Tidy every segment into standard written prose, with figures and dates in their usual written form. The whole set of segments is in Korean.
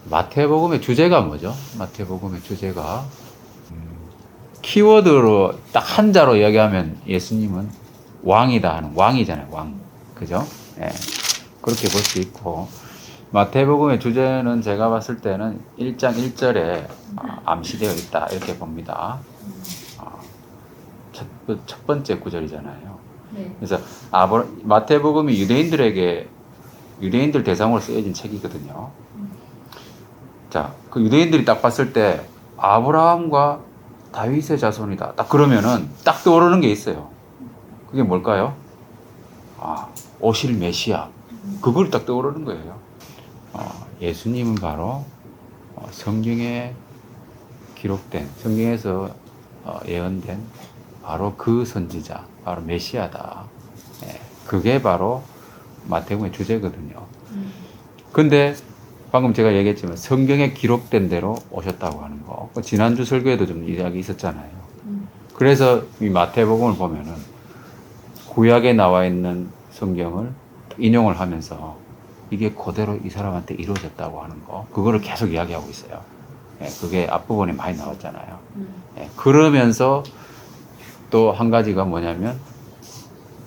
마태복음의 주제가 뭐죠? 마태복음의 주제가 키워드로 딱 한자로 이야기하면 예수님은 왕이다 하는 왕이잖아요. 왕. 그죠? 예. 그렇게 볼 수 있고 마태복음의 주제는 제가 봤을 때는 1장 1절에 암시되어 있다 이렇게 봅니다. 첫 번째 구절이잖아요. 네. 그래서 마태복음이 유대인들 대상으로 쓰여진 책이거든요. 자, 그 유대인들이 딱 봤을 때 아브라함과 다윗의 자손이다. 딱 그러면은 딱 떠오르는 게 있어요. 그게 뭘까요? 오실 메시아. 그걸 딱 떠오르는 거예요. 예수님은 바로 성경에 기록된, 성경에서 예언된 바로 그 선지자, 바로 메시아다. 예, 그게 바로 마태복음의 주제거든요. 근데 방금 제가 얘기했지만 성경에 기록된 대로 오셨다고 하는 거. 지난주 설교에도 좀 이야기 있었잖아요. 그래서 이 마태복음을 보면은 구약에 나와 있는 성경을 인용을 하면서 이게 그대로 이 사람한테 이루어졌다고 하는 거. 그거를 계속 이야기하고 있어요. 예, 그게 앞부분에 많이 나왔잖아요. 예, 그러면서 또 한 가지가 뭐냐면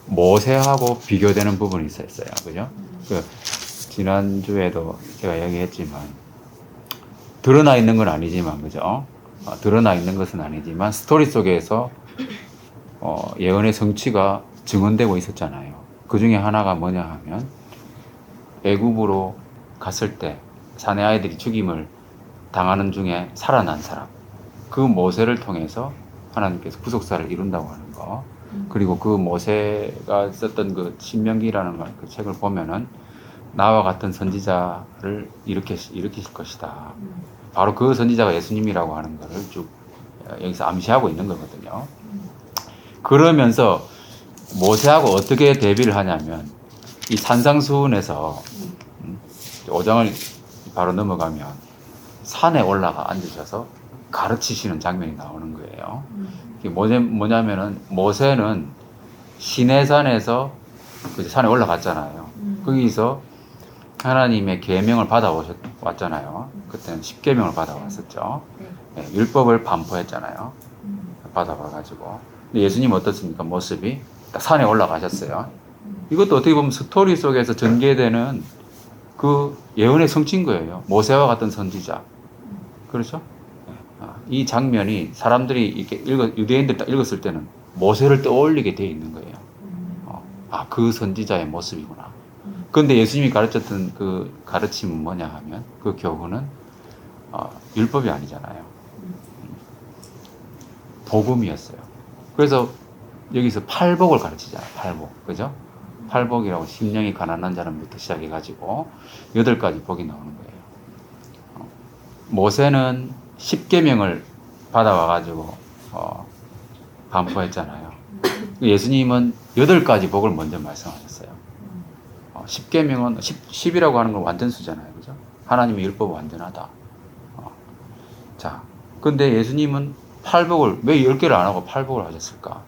모세하고 비교되는 부분이 있었어요. 그죠? 지난주에도 제가 이야기했지만 드러나 있는 건 아니지만 그죠? 드러나 있는 것은 아니지만 스토리 속에서 예언의 성취가 증언되고 있었잖아요. 그 중에 하나가 뭐냐 하면 애굽으로 갔을 때 사내 아이들이 죽임을 당하는 중에 살아난 사람, 그 모세를 통해서 하나님께서 구속사를 이룬다고 하는 거. 그리고 그 모세가 썼던 그 신명기라는 그 책을 보면은 나와 같은 선지자를 일으키실 것이다. 바로 그 선지자가 예수님이라고 하는 것을 쭉 여기서 암시하고 있는 거거든요. 그러면서 모세하고 어떻게 대비를 하냐면 이 산상수훈에서 5장을 바로 넘어가면 산에 올라가 앉으셔서 가르치시는 장면이 나오는 거예요. 이게 뭐냐면은 모세는 시내산에서 산에 올라갔잖아요. 거기서 하나님의 계명을 받아왔잖아요. 그때는 10계명을 받아왔었죠. 네, 율법을 반포했잖아요. 받아와가지고. 근데 예수님 어떻습니까? 모습이 딱 산에 올라가셨어요. 이것도 어떻게 보면 스토리 속에서 전개되는 그 예언의 성취인 거예요. 모세와 같은 선지자. 그렇죠? 이 장면이 사람들이 이렇게 유대인들 딱 읽었을 때는 모세를 떠올리게 돼 있는 거예요. 그 선지자의 모습이구나. 그런데 예수님이 가르쳤던 그 가르침은 뭐냐 하면 그 교훈은 율법이 아니잖아요. 복음이었어요. 그래서 여기서 팔복을 가르치잖아요. 팔복. 그죠? 팔복이라고 심령이 가난한 자는부터 시작해가지고 8가지 복이 나오는 거예요. 모세는 10계명을 받아와가지고 반포했잖아요. 예수님은 8가지 복을 먼저 말씀하셨어요. 10계명은 10이라고 하는 건 완전수잖아요. 그죠? 하나님의 율법은 완전하다. 자, 근데 예수님은 8복을 왜 10개를 안 하고 8복을 하셨을까?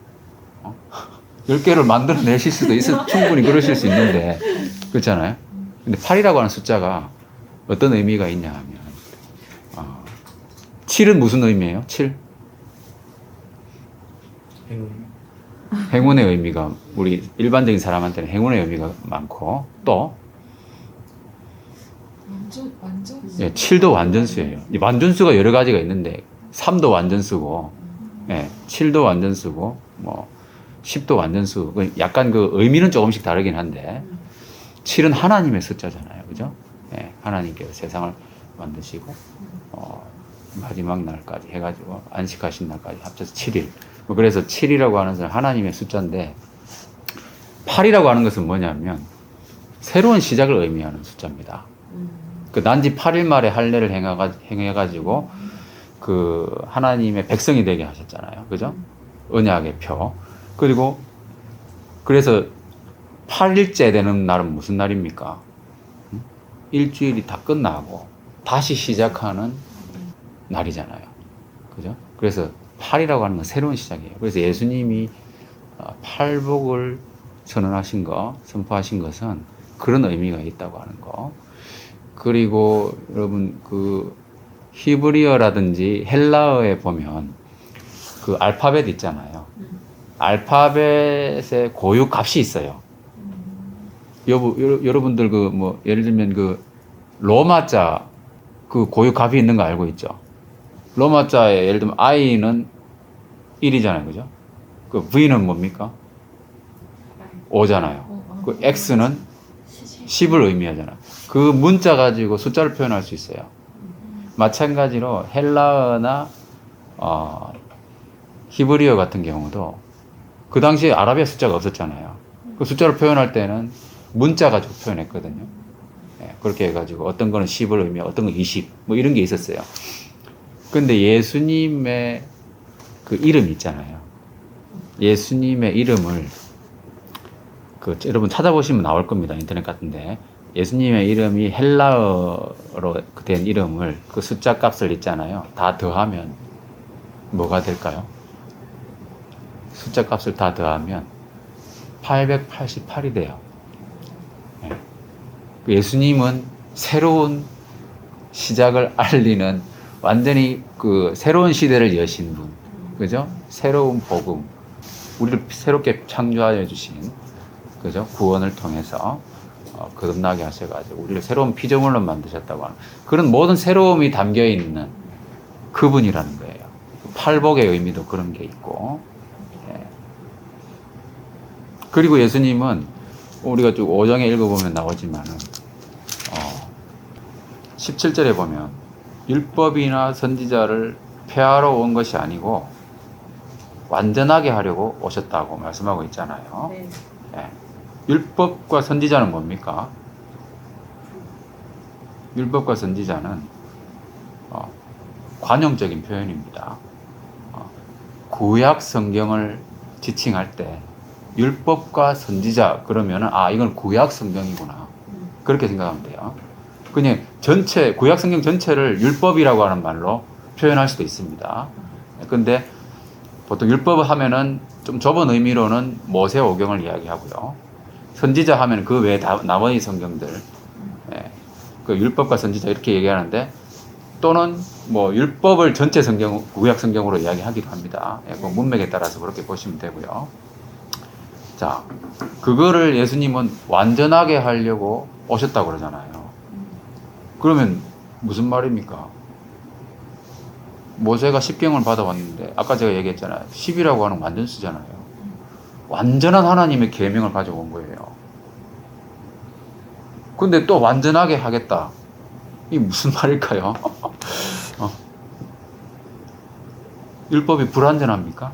10개를 만들어내실 수도 충분히 그러실 수 있는데 그렇잖아요. 근데 8이라고 하는 숫자가 어떤 의미가 있냐 하면 7은 무슨 의미예요? 7? 행운의 의미가 우리 일반적인 사람한테는 행운의 의미가 많고 또 완전수. 예, 7도 완전수예요. 완전수가 여러 가지가 있는데 3도 완전수고 7도 완전수고 10도 완전수. 약간 그 의미는 조금씩 다르긴 한데 7은 하나님의 숫자잖아요. 그죠? 하나님께서 세상을 만드시고 마지막 날까지 해가지고 안식하신 날까지 합쳐서 7일. 그래서 7이라고 하는 것은 하나님의 숫자인데 8이라고 하는 것은 뭐냐면 새로운 시작을 의미하는 숫자입니다. 그 난지 8일 말에 할례를 행해가지고 그 하나님의 백성이 되게 하셨잖아요. 그죠? 언약의 표. 그리고 그래서 8일째 되는 날은 무슨 날입니까? 일주일이 다 끝나고 다시 시작하는 날이잖아요. 그죠? 그래서 8이라고 하는 건 새로운 시작이에요. 그래서 예수님이 팔복을 선언하신 거, 선포하신 것은 그런 의미가 있다고 하는 거. 그리고 여러분 그 히브리어라든지 헬라어에 보면 그 알파벳 있잖아요. 알파벳에 고유 값이 있어요. 여러분들 그 뭐 예를 들면 그 로마자 그 고유 값이 있는 거 알고 있죠? 로마자에 예를 들면 I는 1이잖아요. 그죠? 그 V는 뭡니까? 5잖아요. 그 X는 10을 의미하잖아요. 그 문자 가지고 숫자를 표현할 수 있어요. 마찬가지로 헬라어나 히브리어 같은 경우도 그 당시에 아라비아 숫자가 없었잖아요. 그 숫자를 표현할 때는 문자 가지고 표현했거든요. 네, 그렇게 해가지고 어떤 거는 10을 의미하고 어떤 건 20, 뭐 이런 게 있었어요. 근데 예수님의 그 이름 있잖아요. 예수님의 이름을 그 여러분 찾아보시면 나올 겁니다. 인터넷 같은데. 예수님의 이름이 헬라어로 된 이름을 그 숫자 값을 있잖아요. 다 더하면 뭐가 될까요? 숫자 값을 다 더하면 888이 돼요. 예수님은 새로운 시작을 알리는 완전히 그 새로운 시대를 여신 분. 그죠? 새로운 복음. 우리를 새롭게 창조하여 주신 그죠? 구원을 통해서 거듭나게 하셔가지고 우리를 새로운 피조물로 만드셨다고 하는 그런 모든 새로움이 담겨 있는 그분이라는 거예요. 팔복의 의미도 그런 게 있고. 예. 그리고 예수님은 우리가 쭉 5장에 읽어보면 나오지만은 17절에 보면 율법이나 선지자를 폐하러 온 것이 아니고 완전하게 하려고 오셨다고 말씀하고 있잖아요. 네. 예. 율법과 선지자는 뭡니까? 율법과 선지자는 관용적인 표현입니다. 구약 성경을 지칭할 때 율법과 선지자 그러면은 이건 구약 성경이구나 그렇게 생각하면 돼요. 그냥 전체 구약 성경 전체를 율법이라고 하는 말로 표현할 수도 있습니다. 근데 보통 율법 하면은 좀 좁은 의미로는 모세오경을 이야기하고요. 선지자 하면 그 외에 나머지 성경들, 그 율법과 선지자 이렇게 얘기하는데 또는 뭐 율법을 전체 성경, 구약 성경으로 이야기하기도 합니다. 그 문맥에 따라서 그렇게 보시면 되고요. 자, 그거를 예수님은 완전하게 하려고 오셨다고 그러잖아요. 그러면 무슨 말입니까? 모세가 십경을 받아왔는데 아까 제가 얘기했잖아요. 10이라고 하는 완전수잖아요. 완전한 하나님의 계명을 가지고 온 거예요. 근데 또 완전하게 하겠다. 이게 무슨 말일까요? 율법이 불완전합니까?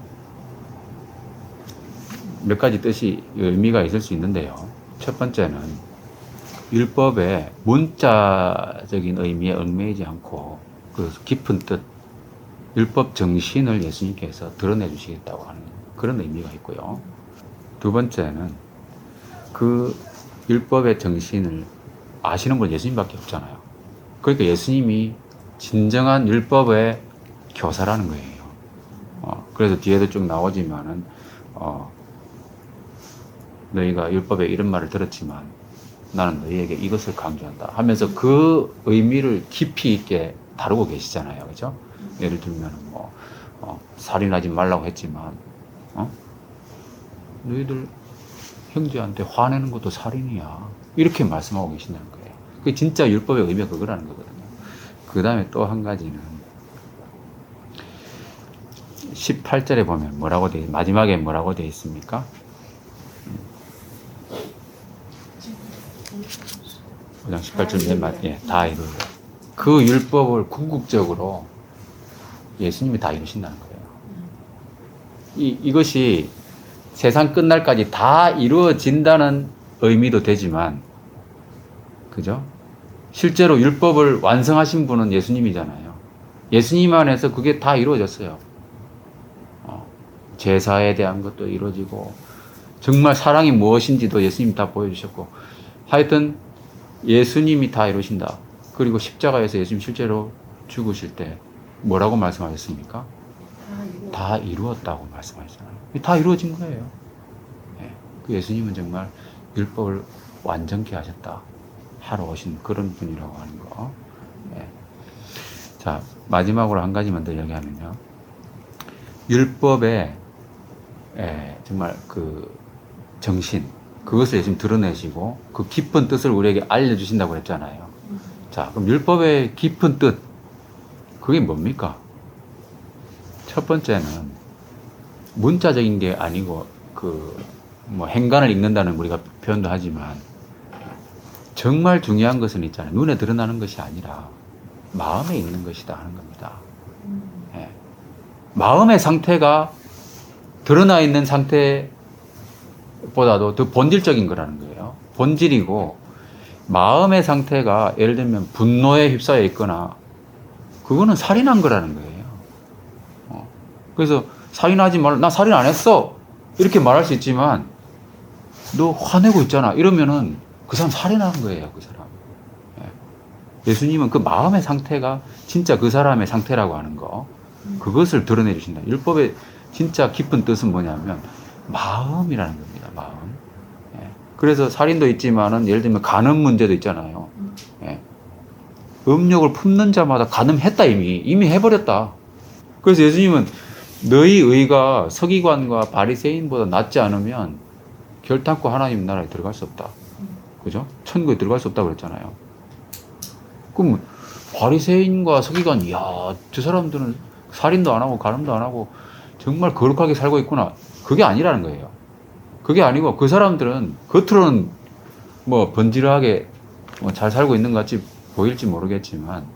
몇 가지 뜻이 의미가 있을 수 있는데요. 첫 번째는 율법의 문자적인 의미에 얽매이지 않고 그 깊은 뜻, 율법 정신을 예수님께서 드러내 주시겠다고 하는 그런 의미가 있고요. 두 번째는 그 율법의 정신을 아시는 분 예수님밖에 없잖아요. 그러니까 예수님이 진정한 율법의 교사라는 거예요. 그래서 뒤에도 쭉 나오지만은 너희가 율법에 이런 말을 들었지만 나는 너희에게 이것을 강조한다 하면서 그 의미를 깊이 있게 다루고 계시잖아요. 그죠? 예를 들면 살인하지 말라고 했지만 너희들 형제한테 화내는 것도 살인이야. 이렇게 말씀하고 계신다는 거예요. 그게 진짜 율법의 의미가 그거라는 거거든요. 그 다음에 또 한 가지는 18절에 보면 마지막에 뭐라고 되어 있습니까? 5장 18절 맨 마지막에 다 이루려. 그 율법을 궁극적으로 예수님이 다 이루신다는 거예요. 이것이 세상 끝날까지 다 이루어진다는 의미도 되지만, 그죠? 실제로 율법을 완성하신 분은 예수님이잖아요. 예수님 안에서 그게 다 이루어졌어요. 제사에 대한 것도 이루어지고, 정말 사랑이 무엇인지도 예수님이 다 보여주셨고, 하여튼 예수님이 다 이루신다. 그리고 십자가에서 예수님 실제로 죽으실 때 뭐라고 말씀하셨습니까? 다 이루었다고 말씀하셨잖아요. 다 이루어진 거예요. 그 예수님은 정말 율법을 완전케 하셨다. 하러 오신 그런 분이라고 하는 거. 예. 자, 마지막으로 한 가지만 더 이야기하면요. 율법의 정말 그 정신, 그것을 지금 드러내시고 그 깊은 뜻을 우리에게 알려주신다고 했잖아요. 자, 그럼 율법의 깊은 뜻, 그게 뭡니까? 첫 번째는 문자적인 게 아니고 뭐 행간을 읽는다는 우리가 표현도 하지만 정말 중요한 것은 있잖아요. 눈에 드러나는 것이 아니라 마음에 있는 것이다 하는 겁니다. 예. 마음의 상태가 드러나 있는 상태보다도 더 본질적인 거라는 거예요. 본질이고 마음의 상태가 예를 들면 분노에 휩싸여 있거나 그거는 살인한 거라는 거예요. 그래서 살인하지 말라. 나 살인 안 했어. 이렇게 말할 수 있지만 너 화내고 있잖아. 이러면은 그 사람 살인한 거예요. 그 사람. 예수님은 그 마음의 상태가 진짜 그 사람의 상태라고 하는 거. 그것을 드러내 주신다. 율법의 진짜 깊은 뜻은 뭐냐면 마음이라는 겁니다. 마음. 그래서 살인도 있지만은 예를 들면 간음 문제도 있잖아요. 음욕을 품는 자마다 간음했다 이미 해버렸다. 그래서 예수님은 너희 의가 서기관과 바리새인보다 낫지 않으면 결탄코 하나님 나라에 들어갈 수 없다. 그죠? 천국에 들어갈 수 없다고 그랬잖아요. 그럼 바리새인과 서기관, 이야, 저 사람들은 살인도 안 하고 간음도 안 하고 정말 거룩하게 살고 있구나. 그게 아니라는 거예요. 그게 아니고 그 사람들은 겉으로는 뭐 번지르하게 뭐 잘 살고 있는 것 같이 보일지 모르겠지만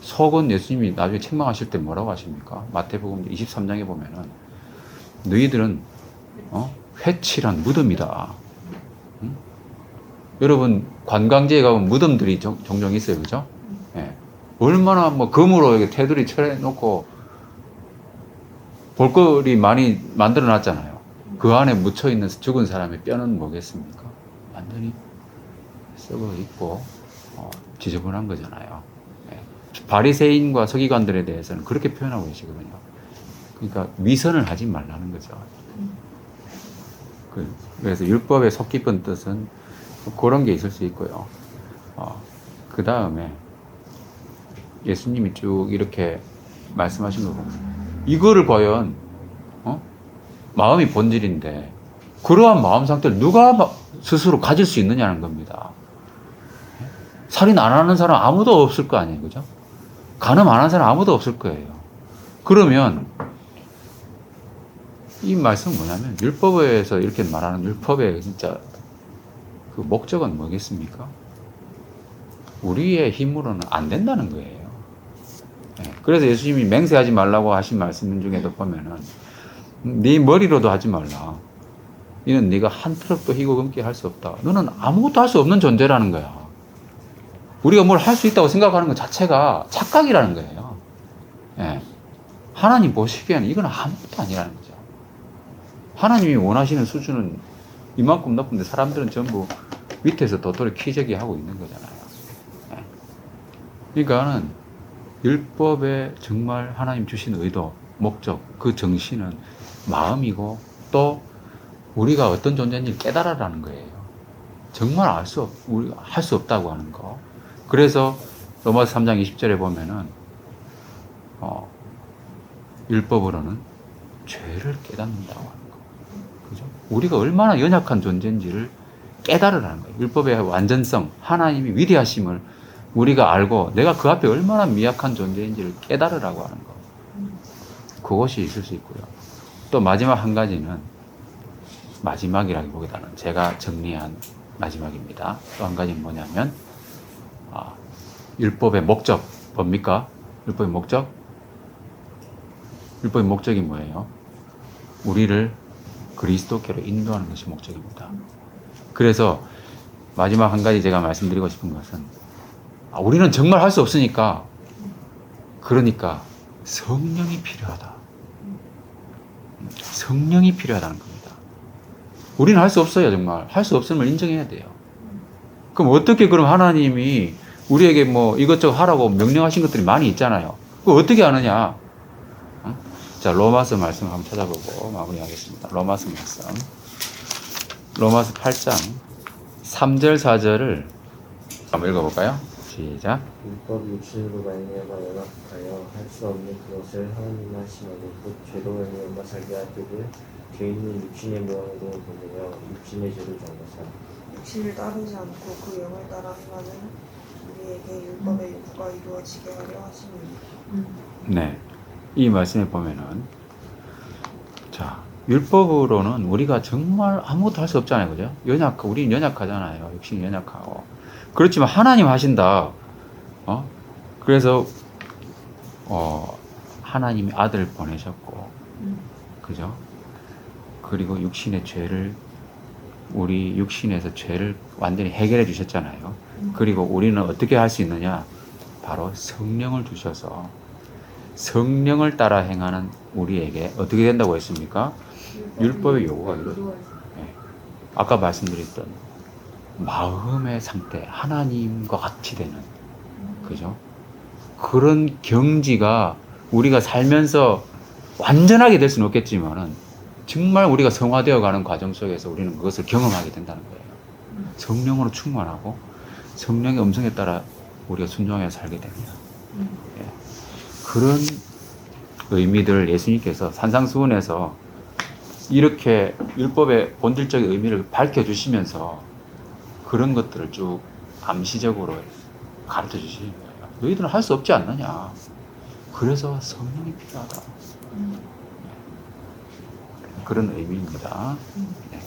속은 예수님이 나중에 책망하실 때 뭐라고 하십니까? 마태복음 23장에 보면은 너희들은 회칠한 무덤이다. 응? 여러분 관광지에 가면 무덤들이 종종 있어요, 그죠? 예. 얼마나 뭐 금으로 이렇게 테두리 쳐놓고 볼거리 많이 만들어 놨잖아요. 그 안에 묻혀 있는 죽은 사람의 뼈는 뭐겠습니까? 완전히 썩어 있고 지저분한 거잖아요. 바리새인과 서기관들에 대해서는 그렇게 표현하고 계시거든요. 그러니까 위선을 하지 말라는 거죠. 그래서 율법의 속 깊은 뜻은 그런 게 있을 수 있고요. 그 다음에 예수님이 쭉 이렇게 말씀하신 거 보면 이거를 과연 마음이 본질인데 그러한 마음 상태를 누가 스스로 가질 수 있느냐는 겁니다. 살인 안 하는 사람 아무도 없을 거 아니에요, 그죠? 간음 안 하는 사람 아무도 없을 거예요. 그러면 이 말씀은 뭐냐면 율법에서 이렇게 말하는 율법의 진짜 그 목적은 뭐겠습니까? 우리의 힘으로는 안 된다는 거예요. 그래서 예수님이 맹세하지 말라고 하신 말씀 중에도 보면은 네 머리로도 하지 말라. 이는 네가 한 트럭도 희고 금게 할 수 없다. 너는 아무것도 할 수 없는 존재라는 거야. 우리가 뭘 할 수 있다고 생각하는 것 자체가 착각이라는 거예요. 하나님 보시기에는 이건 아무것도 아니라는 거죠. 하나님이 원하시는 수준은 이만큼 높은데 사람들은 전부 밑에서 도토리 키재기 하고 있는 거잖아요. 그러니까는 율법에 정말 하나님 주신 의도, 목적, 그 정신은 마음이고 또 우리가 어떤 존재인지 깨달아라는 거예요. 정말 할 수 없다고 하는 거. 그래서 로마서 3장 20절에 보면은 율법으로는 죄를 깨닫는다고 하는 거. 그죠? 우리가 얼마나 연약한 존재인지를 깨달으라는 거예요. 율법의 완전성, 하나님이 위대하심을 우리가 알고 내가 그 앞에 얼마나 미약한 존재인지를 깨달으라고 하는 거. 그것이 있을 수 있고요. 또 마지막 한 가지는 마지막이라기보다는 제가 정리한 마지막입니다. 또 한 가지는 뭐냐면 율법의 목적 뭡니까? 율법의 목적? 율법의 목적이 뭐예요? 우리를 그리스도께로 인도하는 것이 목적입니다. 그래서 마지막 한 가지 제가 말씀드리고 싶은 것은 우리는 정말 할 수 없으니까 그러니까 성령이 필요하다. 성령이 필요하다는 겁니다. 우리는 할 수 없어요. 정말 할 수 없음을 인정해야 돼요. 그럼 어떻게 그럼 하나님이 우리에게 뭐 이것저것 하라고 명령하신 것들이 많이 있잖아요. 그거 어떻게 하느냐? 자, 로마서 말씀 한번 찾아보고 마무리하겠습니다. 로마서 말씀. 로마서 8장 3절 4절을 한번 읽어볼까요? 시작. 율법 육신으로 말미암아 연합하여 할 수 없는 그것을 하나님 하시나니 곧 죄로 말미암아 자기 아들을 죄인인 육신의 모양으로 보내어 육신의 죄를 정하사 육신을 따르지 않고 그 영을 따라 행하는 우리에게 율법의 요구가 이루어지게 하려 하십니다. 네. 이 말씀에 보면은, 자, 율법으로는 우리가 정말 아무것도 할 수 없잖아요. 그죠? 우리 연약하잖아요. 육신이 연약하고. 그렇지만 하나님 하신다. 그래서, 하나님이 아들을 보내셨고, 그죠? 그리고 육신의 죄를, 우리 육신에서 죄를 완전히 해결해 주셨잖아요. 그리고 우리는 어떻게 할 수 있느냐? 바로 성령을 주셔서 성령을 따라 행하는 우리에게 어떻게 된다고 했습니까? 율법의 요구가 이루어져요. 아까 말씀드렸던 마음의 상태, 하나님과 같이 되는, 그죠? 그런 경지가 우리가 살면서 완전하게 될 수는 없겠지만은 정말 우리가 성화되어 가는 과정 속에서 우리는 그것을 경험하게 된다는 거예요. 성령으로 충만하고 성령의 음성에 따라 우리가 순종하여 살게 됩니다. 예. 그런 의미들을 예수님께서 산상수훈에서 이렇게 율법의 본질적인 의미를 밝혀주시면서 그런 것들을 쭉 암시적으로 가르쳐 주시는 거예요. 너희들은 할 수 없지 않느냐. 그래서 성령이 필요하다. 그런 의미입니다. 네.